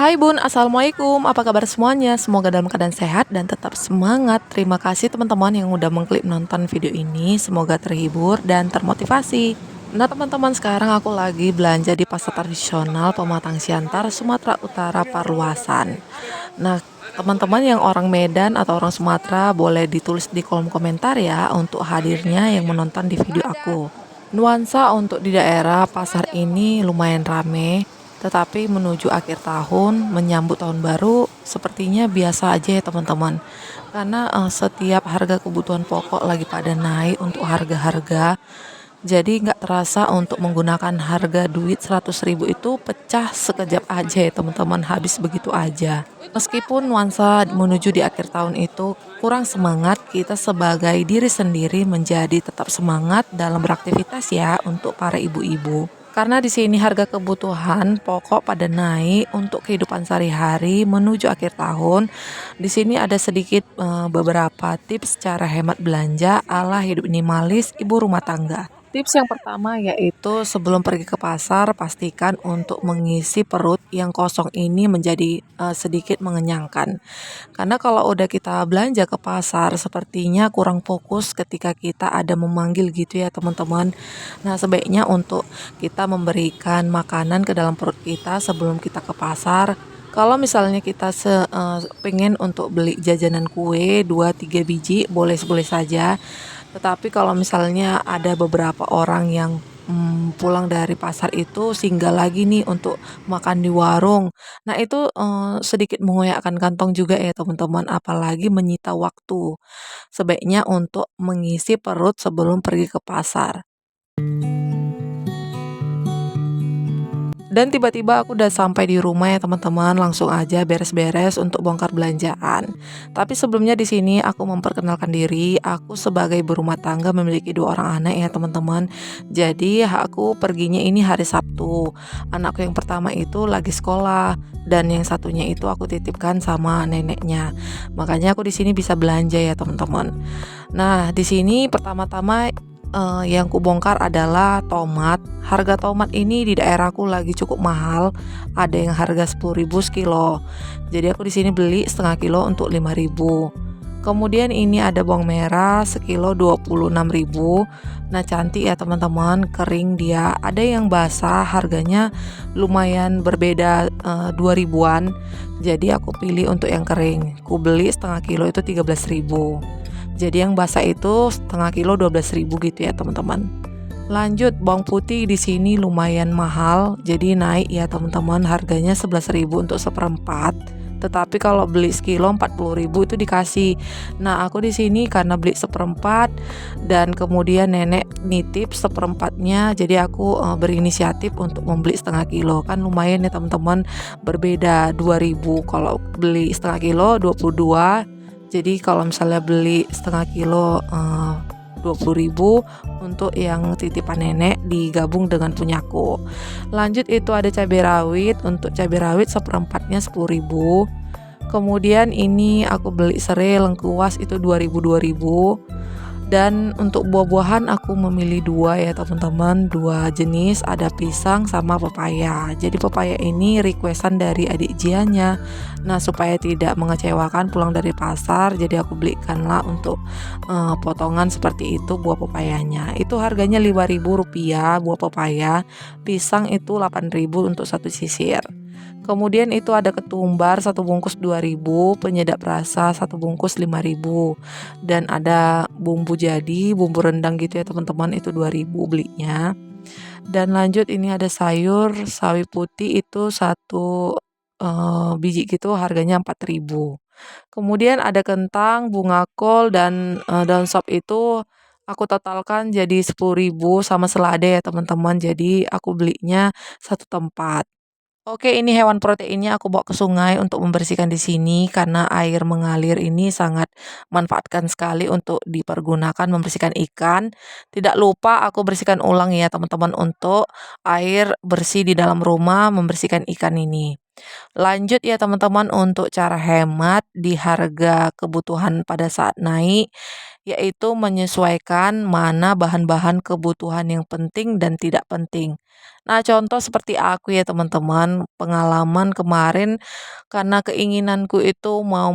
Hai Bun, Assalamualaikum. Apa kabar semuanya? Semoga dalam keadaan sehat dan tetap semangat. Terima kasih teman-teman yang udah mengklik nonton video ini. Semoga terhibur dan termotivasi. Nah teman-teman, sekarang aku lagi belanja di pasar tradisional Pematang Siantar, Sumatera Utara, Parluasan. Nah, teman-teman yang orang Medan atau orang Sumatera boleh ditulis di kolom komentar ya untuk hadirnya yang menonton di video aku. Nuansa untuk di daerah pasar ini lumayan rame, tetapi menuju akhir tahun, menyambut tahun baru, sepertinya biasa aja ya teman-teman. Karena setiap harga kebutuhan pokok lagi pada naik untuk harga-harga, jadi nggak terasa untuk menggunakan harga duit 100.000 itu pecah sekejap aja ya teman-teman, habis begitu aja. Meskipun nuansa menuju di akhir tahun itu kurang semangat, kita sebagai diri sendiri menjadi tetap semangat dalam beraktivitas ya untuk para ibu-ibu. Karena di sini harga kebutuhan pokok pada naik untuk kehidupan sehari-hari menuju akhir tahun. Di sini ada sedikit beberapa tips cara hemat belanja ala hidup minimalis ibu rumah tangga. Tips yang pertama yaitu sebelum pergi ke pasar, pastikan untuk mengisi perut yang kosong ini menjadi sedikit mengenyangkan. Karena kalau udah kita belanja ke pasar, sepertinya kurang fokus ketika kita ada memanggil gitu ya teman-teman. Nah, sebaiknya untuk kita memberikan makanan ke dalam perut kita sebelum kita ke pasar. Kalau misalnya kita pengen untuk beli jajanan kue 2-3 biji, boleh-boleh saja. Tetapi kalau misalnya ada beberapa orang yang pulang dari pasar itu singgah lagi nih untuk makan di warung. Nah itu, sedikit mengoyakkan kantong juga ya teman-teman, apalagi menyita waktu. Sebaiknya untuk mengisi perut sebelum pergi ke pasar. Dan tiba-tiba aku udah sampai di rumah ya teman-teman, langsung aja beres-beres untuk bongkar belanjaan. Tapi sebelumnya di sini aku memperkenalkan diri, aku sebagai berumah tangga memiliki 2 orang anak ya teman-teman. Jadi aku perginya ini hari Sabtu. Anakku yang pertama itu lagi sekolah dan yang satunya itu aku titipkan sama neneknya. Makanya aku di sini bisa belanja ya teman-teman. Nah, di sini pertama-tama yang kubongkar adalah tomat. Harga tomat ini di daerahku lagi cukup mahal. Ada yang harga 10.000 sekilo. Jadi aku di sini beli setengah kilo untuk 5.000. Kemudian ini ada bawang merah sekilo 26.000. Nah, cantik ya teman-teman, kering dia. Ada yang basah, harganya lumayan berbeda 2 ribuan. Jadi aku pilih untuk yang kering. Ku beli setengah kilo itu 13.000. Jadi yang basah itu setengah kilo 12.000 gitu ya teman-teman. Lanjut, bawang putih di sini lumayan mahal, jadi naik ya teman-teman, harganya 11.000 untuk seperempat. Tetapi kalau beli sekilo 40.000 itu dikasih. Nah aku di sini karena beli seperempat dan kemudian nenek nitip seperempatnya, jadi aku berinisiatif untuk membeli setengah kilo. Kan lumayan ya teman-teman, berbeda 2.000. Kalau beli setengah kilo 22. Jadi kalau misalnya beli setengah kilo 20.000 untuk yang titipan nenek digabung dengan punyaku. Lanjut itu ada cabai rawit. Untuk cabai rawit seperempatnya 10.000. Kemudian ini aku beli serai lengkuas itu 2.000. Dan untuk buah-buahan aku memilih 2 ya teman-teman, 2 jenis, ada pisang sama pepaya. Jadi pepaya ini requestan dari adik Jianya. Nah supaya tidak mengecewakan pulang dari pasar, jadi aku belikanlah untuk potongan seperti itu buah pepayanya. Itu harganya Rp5.000 buah pepaya. Pisang itu 8.000 untuk satu sisir. Kemudian itu ada ketumbar satu bungkus 2.000, penyedap rasa satu bungkus 5.000. Dan ada bumbu jadi, bumbu rendang gitu ya teman-teman, itu 2.000 belinya. Dan lanjut ini ada sayur sawi putih itu satu biji gitu, harganya 4.000. Kemudian ada kentang, bunga kol dan daun sop itu aku totalkan jadi 10.000 sama selada ya teman-teman. Jadi aku belinya satu tempat. Oke, ini hewan proteinnya aku bawa ke sungai untuk membersihkan di sini karena air mengalir ini sangat manfaatkan sekali untuk dipergunakan membersihkan ikan. Tidak lupa aku bersihkan ulang ya teman-teman untuk air bersih di dalam rumah membersihkan ikan ini. Lanjut ya teman-teman untuk cara hemat di harga kebutuhan pada saat naik, yaitu menyesuaikan mana bahan-bahan kebutuhan yang penting dan tidak penting. Nah, contoh seperti aku ya teman-teman, pengalaman kemarin karena keinginanku itu mau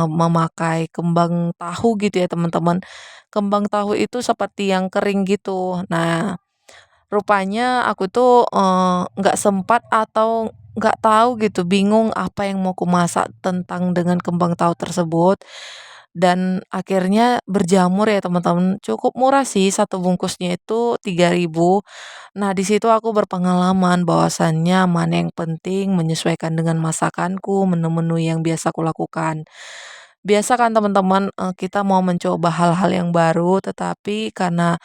memakai kembang tahu gitu ya teman-teman. Kembang tahu itu seperti yang kering gitu. Nah, rupanya aku tuh, nggak sempat atau nggak tahu gitu, bingung apa yang mau kumasak tentang dengan kembang tahu tersebut, dan akhirnya berjamur ya teman-teman. Cukup murah sih, satu bungkusnya itu 3.000. Nah, di situ aku berpengalaman bahwasannya mana yang penting menyesuaikan dengan masakanku, menu-menu yang biasa kulakukan. Biasa kan teman-teman, kita mau mencoba hal-hal yang baru, tetapi karena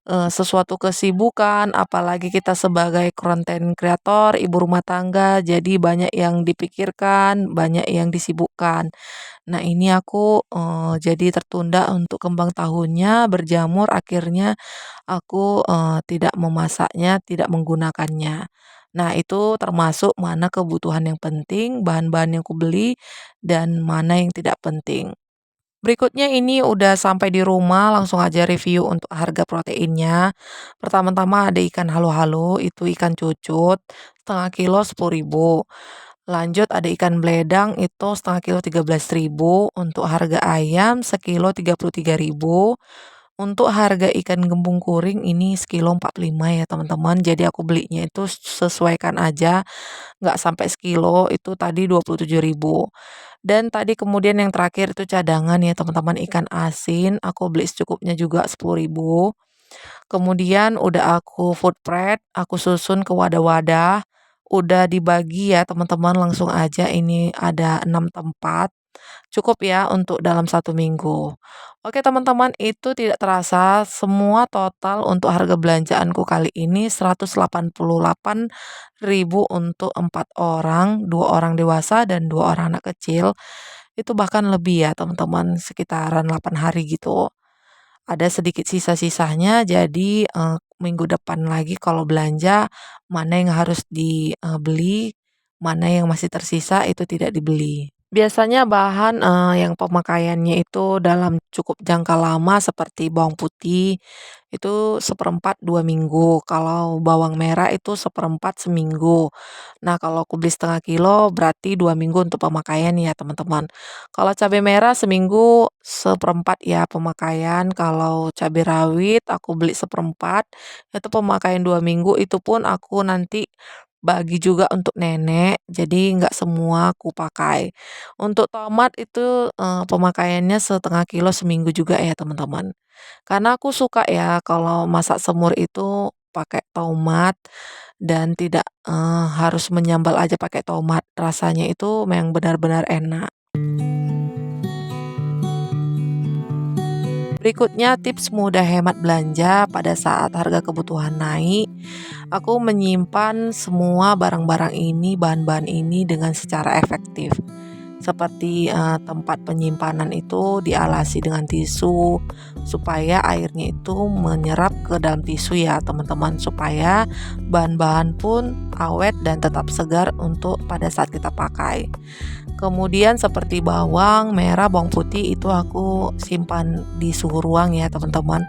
sesuatu kesibukan, apalagi kita sebagai konten kreator, ibu rumah tangga, jadi banyak yang dipikirkan, banyak yang disibukkan. Nah, ini aku, jadi tertunda untuk kembang tahunya berjamur, akhirnya aku, tidak memasaknya, tidak menggunakannya. Nah, itu termasuk mana kebutuhan yang penting, bahan-bahan yang kubeli, dan mana yang tidak penting. Berikutnya ini udah sampai di rumah, langsung aja review untuk harga proteinnya. Pertama-tama ada ikan halo-halo, itu ikan cucut, setengah kilo 10.000. Lanjut ada ikan beledang, itu setengah kilo 13.000. Untuk harga ayam sekilo 33.000. Untuk harga ikan gembung kuring ini sekilo 45 ya teman-teman. Jadi aku belinya itu sesuaikan aja, nggak sampai sekilo, itu tadi 27.000. Dan tadi kemudian yang terakhir itu cadangan ya teman-teman, ikan asin, aku beli secukupnya juga 10.000. Kemudian udah aku food prep, aku susun ke wadah-wadah, udah dibagi ya teman-teman, langsung aja ini ada 6 tempat. Cukup ya untuk dalam 1 minggu. Oke teman-teman, itu tidak terasa semua total untuk harga belanjaanku kali ini 188.000 untuk 4 orang, 2 orang dewasa dan 2 orang anak kecil. Itu bahkan lebih ya teman-teman, sekitaran 8 hari gitu. Ada sedikit sisa-sisanya, jadi minggu depan lagi kalau belanja, mana yang harus dibeli, mana yang masih tersisa itu tidak dibeli. Biasanya bahan, yang pemakaiannya itu dalam cukup jangka lama seperti bawang putih, itu seperempat 2 minggu, kalau bawang merah itu seperempat seminggu. Nah, kalau aku beli setengah kilo berarti 2 minggu untuk pemakaian ya teman-teman. Kalau cabai merah seminggu seperempat ya pemakaian, kalau cabai rawit aku beli seperempat, itu pemakaian 2 minggu, itu pun aku nanti bagi juga untuk nenek, jadi nggak semua aku pakai. Untuk tomat itu, pemakaiannya setengah kilo seminggu juga ya teman-teman. Karena aku suka ya kalau masak semur itu pakai tomat dan tidak, harus menyambal aja pakai tomat, rasanya itu memang benar-benar enak. Berikutnya tips mudah hemat belanja pada saat harga kebutuhan naik. Aku menyimpan semua barang-barang ini, bahan-bahan ini dengan secara efektif. Seperti, tempat penyimpanan itu dialasi dengan tisu, supaya airnya itu menyerap ke dalam tisu ya teman-teman, supaya bahan-bahan pun awet dan tetap segar untuk pada saat kita pakai. Kemudian seperti bawang merah, bawang putih itu aku simpan di suhu ruang ya teman-teman.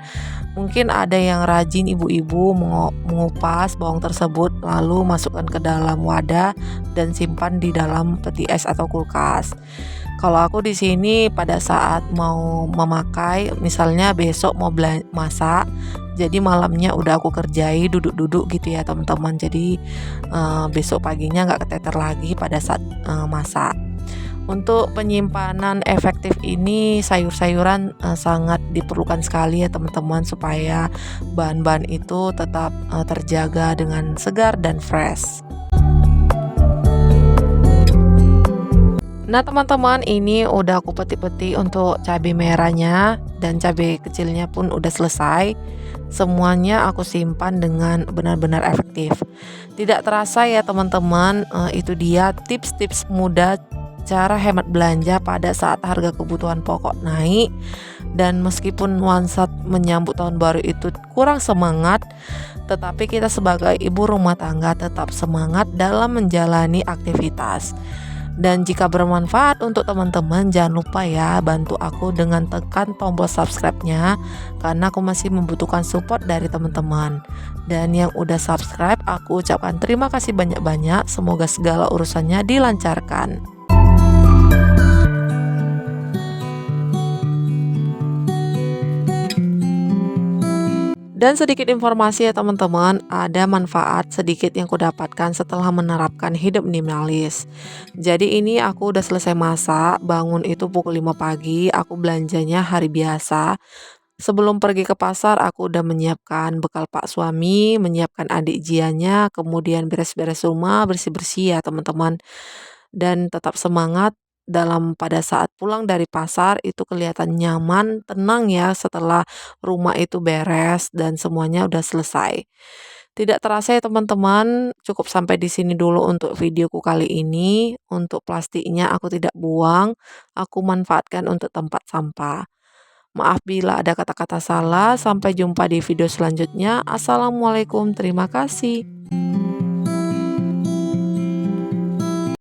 Mungkin ada yang rajin ibu-ibu mengupas bawang tersebut lalu masukkan ke dalam wadah dan simpan di dalam peti es atau kulkas. Kalau aku di sini pada saat mau memakai, misalnya besok mau masak, jadi malamnya udah aku kerjai duduk-duduk gitu ya teman-teman. Jadi besok paginya nggak keteter lagi pada saat masak. Untuk penyimpanan efektif ini sayur-sayuran, sangat diperlukan sekali ya teman-teman, supaya bahan-bahan itu tetap, terjaga dengan segar dan fresh. Nah teman-teman, ini udah aku peti-peti untuk cabai merahnya dan cabai kecilnya pun udah selesai. Semuanya aku simpan dengan benar-benar efektif. Tidak terasa ya teman-teman, itu dia tips-tips mudah cara hemat belanja pada saat harga kebutuhan pokok naik. Dan meskipun nuansa menyambut tahun baru itu kurang semangat, Tetapi kita sebagai ibu rumah tangga tetap semangat dalam menjalani aktivitas. Dan jika bermanfaat untuk teman-teman, jangan lupa ya bantu aku dengan tekan tombol subscribe-nya, karena aku masih membutuhkan support dari teman-teman. Dan yang udah subscribe, aku ucapkan terima kasih banyak-banyak. Semoga segala urusannya dilancarkan. Dan sedikit informasi ya teman-teman, ada manfaat sedikit yang kudapatkan setelah menerapkan hidup minimalis. Jadi ini aku udah selesai masak, bangun itu pukul 5 pagi, aku belanjanya hari biasa. Sebelum pergi ke pasar, aku udah menyiapkan bekal Pak suami, menyiapkan adik Jianya, kemudian beres-beres rumah, bersih-bersih ya teman-teman. Dan tetap semangat dalam pada saat pulang dari pasar itu kelihatan nyaman, tenang ya setelah rumah itu beres dan semuanya udah selesai. Tidak terasa ya teman-teman, cukup sampai di sini dulu untuk videoku kali ini. Untuk plastiknya aku tidak buang, aku manfaatkan untuk tempat sampah. Maaf bila ada kata-kata salah, sampai jumpa di video selanjutnya. Assalamualaikum, terima kasih.